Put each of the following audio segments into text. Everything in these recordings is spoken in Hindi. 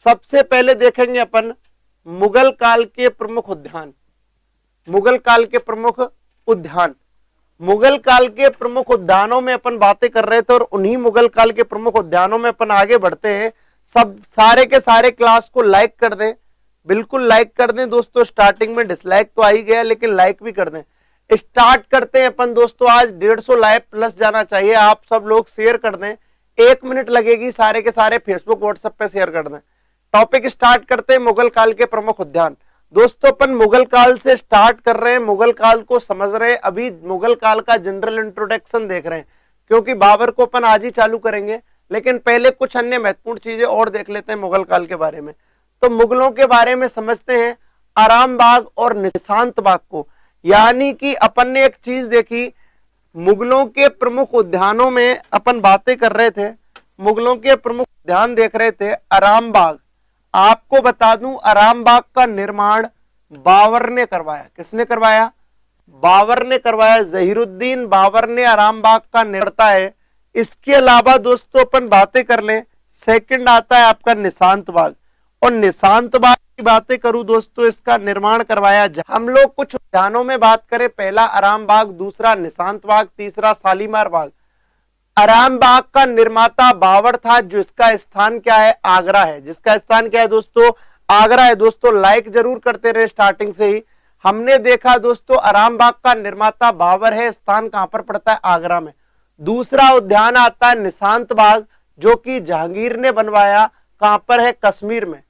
सबसे पहले देखेंगे अपन मुगल काल के प्रमुख उद्यान। मुगल काल के प्रमुख उद्यान, मुगल काल के प्रमुख उद्यानों में अपन बातें कर रहे थे और उन्हीं मुगल काल के प्रमुख उद्यानों में अपन आगे बढ़ते हैं। सब सारे के सारे क्लास को लाइक कर दें, बिल्कुल लाइक कर दें दोस्तों। स्टार्टिंग में डिसलाइक तो आ ही गया, लेकिन लाइक भी कर दें। स्टार्ट करते हैं अपन दोस्तों। आज 150 लाइक प्लस जाना चाहिए। आप सब लोग शेयर कर दें, 1 मिनट लगेगी, सारे के सारे फेसबुक व्हाट्सएप पे शेयर कर दें। टॉपिक स्टार्ट करते हैं मुगल काल के प्रमुख उद्यान। दोस्तों अपन मुगल काल से स्टार्ट कर रहे हैं, मुगल काल को समझ रहे हैं। अभी मुगल काल का जनरल इंट्रोडक्शन देख रहे हैं, क्योंकि बाबर को अपन आज ही चालू करेंगे, लेकिन पहले कुछ अन्य महत्वपूर्ण चीजें और देख लेते हैं मुगल काल के बारे में। तो मुगलों के बारे में समझते हैं, आराम बाग और निशांत बाग को। यानी कि अपन ने एक चीज देखी, मुगलों के प्रमुख उद्यानों में अपन बातें कर रहे थे, मुगलों के प्रमुख उद्यान देख रहे थे। आराम बाग, आपको बता दूं आराम बाग का निर्माण बाबर ने करवाया। किसने करवाया? बाबर ने करवाया। जहीरुद्दीन बाबर ने आराम बाग का निर्माता है। इसके अलावा दोस्तों अपन बातें कर लें, सेकंड आता है आपका निशांत बाग। और निशांत बाग की बातें करूं दोस्तों, इसका निर्माण करवाया। हम लोग कुछ उद्यानों में बात करें, पहला आराम बाग, दूसरा निशांत बाग, तीसरा शालीमार बाग। आराम बाग का निर्माता बाबर था, जिसका स्थान क्या है? आगरा है। जिसका स्थान क्या है दोस्तों? आगरा है। दोस्तों लाइक जरूर करते रहे स्टार्टिंग से ही। हमने देखा दोस्तों आराम बाग का निर्माता बाबर है, स्थान कहां पर पड़ता है? आगरा में। दूसरा उद्यान आता है निशांत बाग, जो कि जहांगीर ने बनवाया, कहां पर है? कश्मीर में।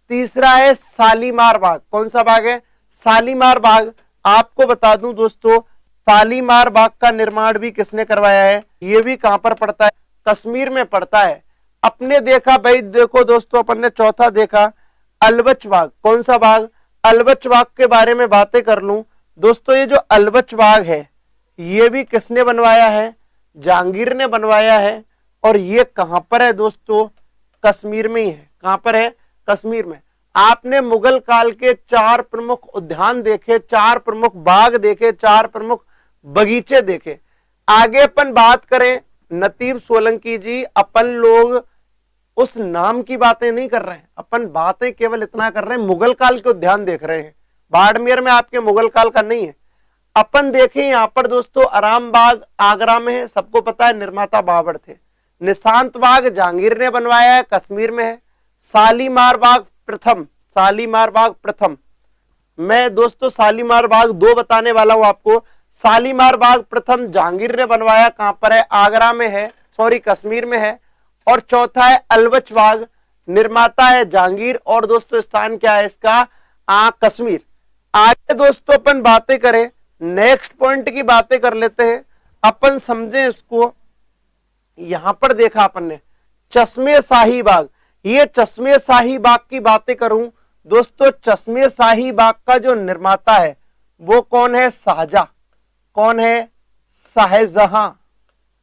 तीसरा है शालीमार बाग। कौन सा बाग है? शालीमार बाग। आपको बता दूं दोस्तों, शालीमार बाग का निर्माण भी किसने करवाया है? ये भी कहां पर पड़ता है? कश्मीर में पड़ता है। अपने देखा भाई, देखो दोस्तों अपन ने चौथा देखा अलवच बाग। कौन सा बाग? अलवच बाग के बारे में बातें कर लूं दोस्तों, ये जो अलवच बाग है ये भी किसने बनवाया है? जहांगीर ने बनवाया है। और ये कहां पर है दोस्तों? कश्मीर में ही है। कहां पर है? कश्मीर में। आपने मुगल काल के 4 प्रमुख उद्यान देखे, 4 प्रमुख बाग देखे, 4 प्रमुख बगीचे देखे। आगे अपन बात करें नतीब सोलंकी जी, अपन लोग उस नाम की बातें नहीं कर रहे हैं, अपन बातें केवल इतना कर रहे हैं, मुगल काल के उद्यान देख रहे हैं। बाड़मेर में आपके मुगल काल का नहीं है। अपन देखें यहां पर दोस्तों, आराम बाग आगरा में है, सबको पता है, निर्माता बाबर थे। निशांत बाग जहांगीर ने बनवाया है, कश्मीर में है। शालीमार बाग प्रथम, शालीमार बाग प्रथम। मैं दोस्तों शालीमार बाग 2 बताने वाला हूं आपको। शालीमार बाग प्रथम जहांगीर ने बनवाया, कहां पर है? आगरा में है, सॉरी कश्मीर में है। और चौथा है अलवच बाग, निर्माता है जहांगीर, और दोस्तों स्थान क्या है इसका? कश्मीर। आगे दोस्तों अपन बातें करें, नेक्स्ट पॉइंट की बातें कर लेते हैं, अपन समझें इसको। यहां पर देखा अपन ने चश्मे शाही बाग। ये चश्मे शाही बाग की बातें करूं दोस्तों, चश्मे शाही बाग का जो निर्माता है वो कौन है? शाहजहां। कौन है? शाहजहां।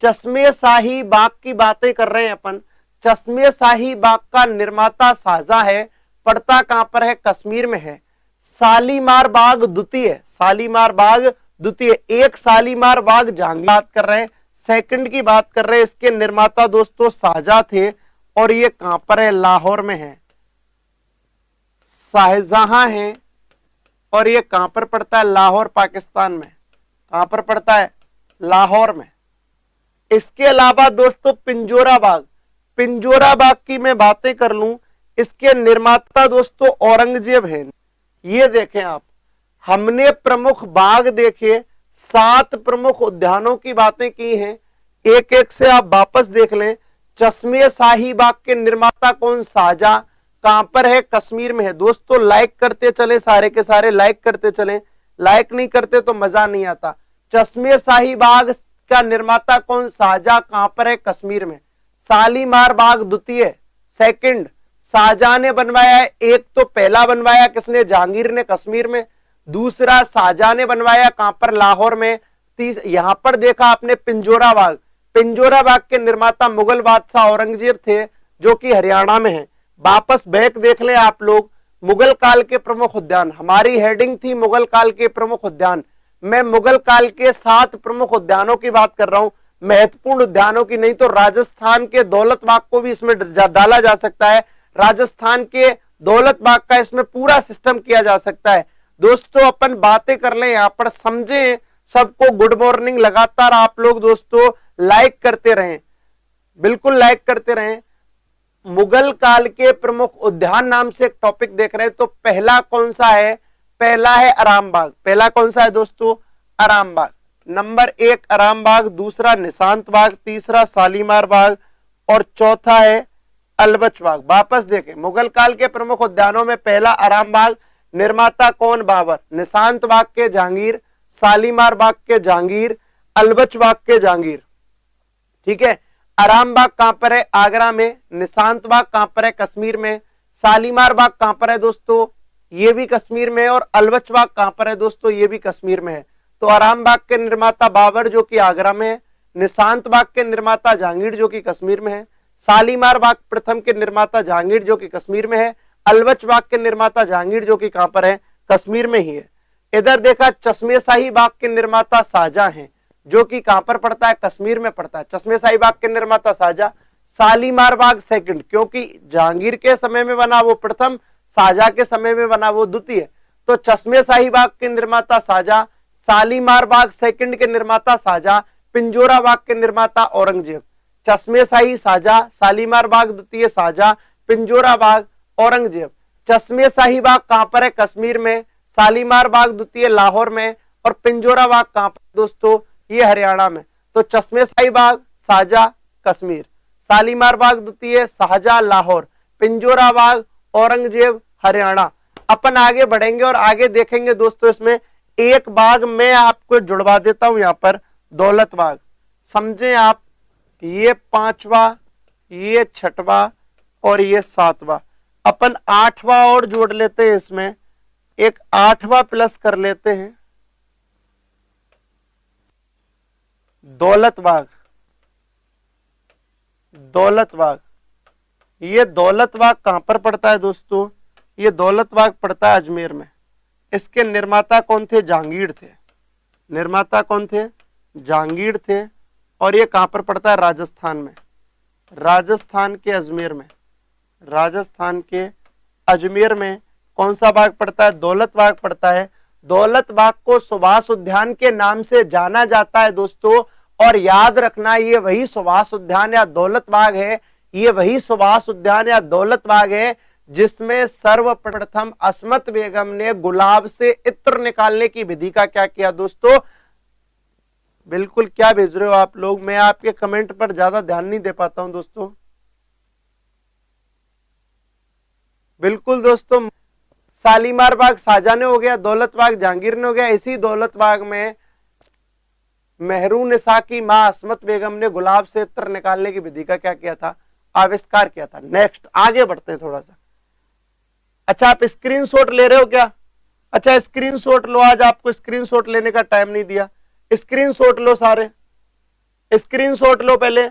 चश्मे शाही बाग की बातें कर रहे हैं अपन। चश्मे शाही बाग का निर्माता शाहजहां है, पड़ता कहां पर है? कश्मीर में है। शालीमार बाग द्वितीय, शालीमार बाग द्वितीय। एक शालीमार बाग जहांगीर बात कर रहे हैं, सेकंड की बात कर रहे हैं, इसके निर्माता दोस्तों शाहजहां थे। और ये कहां पर है? लाहौर में है। शाहजहां है और ये कहां पर पड़ता है? लाहौर पाकिस्तान में। कहां पर पड़ता है? लाहौर में। इसके अलावा दोस्तों पिंजोरा बाग, पिंजोरा बाग की मैं बातें कर लूं, इसके निर्माता दोस्तों औरंगजेब हैं। ये देखें आप, हमने प्रमुख बाग देखे, 7 प्रमुख उद्यानों की बातें की हैं। एक एक से आप वापस देख लें। चश्मे शाही बाग के निर्माता कौन? शाहजहां। कहां पर है? कश्मीर में है। दोस्तों लाइक करते चले, सारे के सारे लाइक करते चले, लाइक नहीं करते तो मजा नहीं आता। चश्मे शाही बाग का निर्माता कौन? शाहजहां। कहां पर है? कश्मीर में। शालीमार बाग द्वितीय, सेकंड शाहजहां ने बनवाया है। एक तो पहला बनवाया किसने? जहांगीर ने, कश्मीर में। दूसरा शाहजहां ने बनवाया, कहां पर? लाहौर में। यहां पर देखा आपने पिंजोरा बाग, पिंजोरा बाग के निर्माता मुगल बादशाह औरंगजेब थे, जो कि हरियाणा में है। वापस बैक देख लें आप लोग, मुगल काल के प्रमुख उद्यान, हमारी हेडिंग थी मुगल काल के प्रमुख उद्यान। मैं मुगल काल के 7 प्रमुख उद्यानों की बात कर रहा हूं, महत्वपूर्ण उद्यानों की नहीं। तो राजस्थान के दौलत बाग को भी इसमें डाला जा सकता है। राजस्थान के दौलत बाग का इसमें पूरा सिस्टम किया जा सकता है। दोस्तों अपन बातें कर ले यहां पर, समझें, सबको गुड मॉर्निंग। लगातार आप लोग दोस्तों लाइक करते रहें, बिल्कुल लाइक करते रहें। मुगल काल के प्रमुख उद्यान नाम से एक टॉपिक देख रहे हैं, तो पहला कौन सा है? पहला है आराम बाग। पहला कौन सा है दोस्तों? आराम बाग। नंबर 1 आराम बाग, दूसरा निशांत बाग, तीसरा शालीमार बाग और चौथा है अलबच बाग। वापस देखें, मुगल काल के प्रमुख उद्यानों में पहला आराम बाग, निर्माता कौन? बाबर। निशांत बाग के जहांगीर, शालीमार बाग के जहांगीर, अलबच बाग के जहांगीर। ठीक है, आराम बाग कहां पर है? आगरा में। निशांत बाग कहां पर है? कश्मीर में। शालीमार बाग कहां पर है दोस्तों? ये भी कश्मीर में है। और अलबच बाग कहां पर है दोस्तों? ये भी कश्मीर में है। तो आराम बाग के निर्माता बाबर जो कि आगरा में है, निशांत बाग के निर्माता जहांगीर जो कि कश्मीर में है, शालीमार बाग प्रथम के निर्माता जहांगीर जो कि कश्मीर में है, अलबच बाग के निर्माता जहांगीर जो कि कहां पर है? कश्मीर में ही है। इधर देखा चश्मे-शाही बाग के निर्माता शाहजहां हैं जो कि कहां पर पड़ता है? कश्मीर में पड़ता है। चश्मे-शाही बाग के निर्माता शाहजहां। शालीमार बाग सेकंड, क्योंकि जहांगीर के समय में बना वो प्रथम, शाहजहां के समय में बना वो द्वितीय। तो चश्मे-शाही बाग के निर्माता शाहजहां, शालीमार बाग सेकंड के निर्माता शाहजहां, पिंजोरा बाग के निर्माता औरंगजेब। चश्मे-शाही शाहजहां, शालीमार बाग द्वितीय शाहजहां, पिंजोरा बाग औरंगजेब। चश्मे-शाही बाग कहां पर है? कश्मीर में। शालीमार बाग द्वितीय लाहौर में और पिंजोरा बाग कहां पर दोस्तों? ये हरियाणा में। तो चश्मे-शाही बाग शाहजहां कश्मीर, शालीमार बाग द्वितीय शाहजहां लाहौर, पिंजोरा बाग औरंगजेब हरियाणा। अपन आगे बढ़ेंगे और आगे देखेंगे दोस्तों, इसमें एक बाग मैं आपको जुड़वा देता हूं यहां पर, दौलत बाग। समझें आप, ये 5वां, ये 6वां और ये 7वां। अपन 8वां और जोड़ लेते हैं, इसमें एक 8वां प्लस कर लेते हैं, दौलत बाग। दौलत बाग, ये दौलत बाग कहां पर पड़ता है दोस्तों? ये दौलत बाग पड़ता है अजमेर में। इसके निर्माता कौन थे? जहांगीर थे। निर्माता कौन थे? जहांगीर थे। और ये कहां पर पड़ता है? राजस्थान में। राजस्थान के अजमेर में। राजस्थान के अजमेर में कौन सा बाग पड़ता है? दौलत बाग पड़ता है। दौलत बाग को सुभाष उद्यान के नाम से जाना जाता है दोस्तों। और याद रखना, ये वही सुभाष उद्यान या दौलत बाग है, ये वही सुभाष उद्यान या दौलत बाग है जिसमें सर्वप्रथम अस्मत बेगम ने गुलाब से इत्र निकालने की विधि का क्या किया दोस्तों? बिल्कुल, क्या भेज रहे हो आप लोग? मैं आपके कमेंट पर ज्यादा ध्यान नहीं दे पाता हूं दोस्तों। बिल्कुल दोस्तों, शालीमार बाग शाहजहां ने हो गया, दौलत बाग जहांगीर ने हो गया। इसी दौलत बाग में मेहरून की मां अस्मत बेगम ने गुलाब से इत्र निकालने की विधि का क्या किया था? आविष्कार किया था। नेक्स्ट आगे बढ़ते हैं थोड़ा सा। अच्छा, आप स्क्रीनशॉट ले रहे हो क्या? अच्छा, स्क्रीनशॉट लो। आज आपको स्क्रीनशॉट लेने का टाइम नहीं दिया। स्क्रीनशॉट लो, सारे स्क्रीनशॉट लो पहले।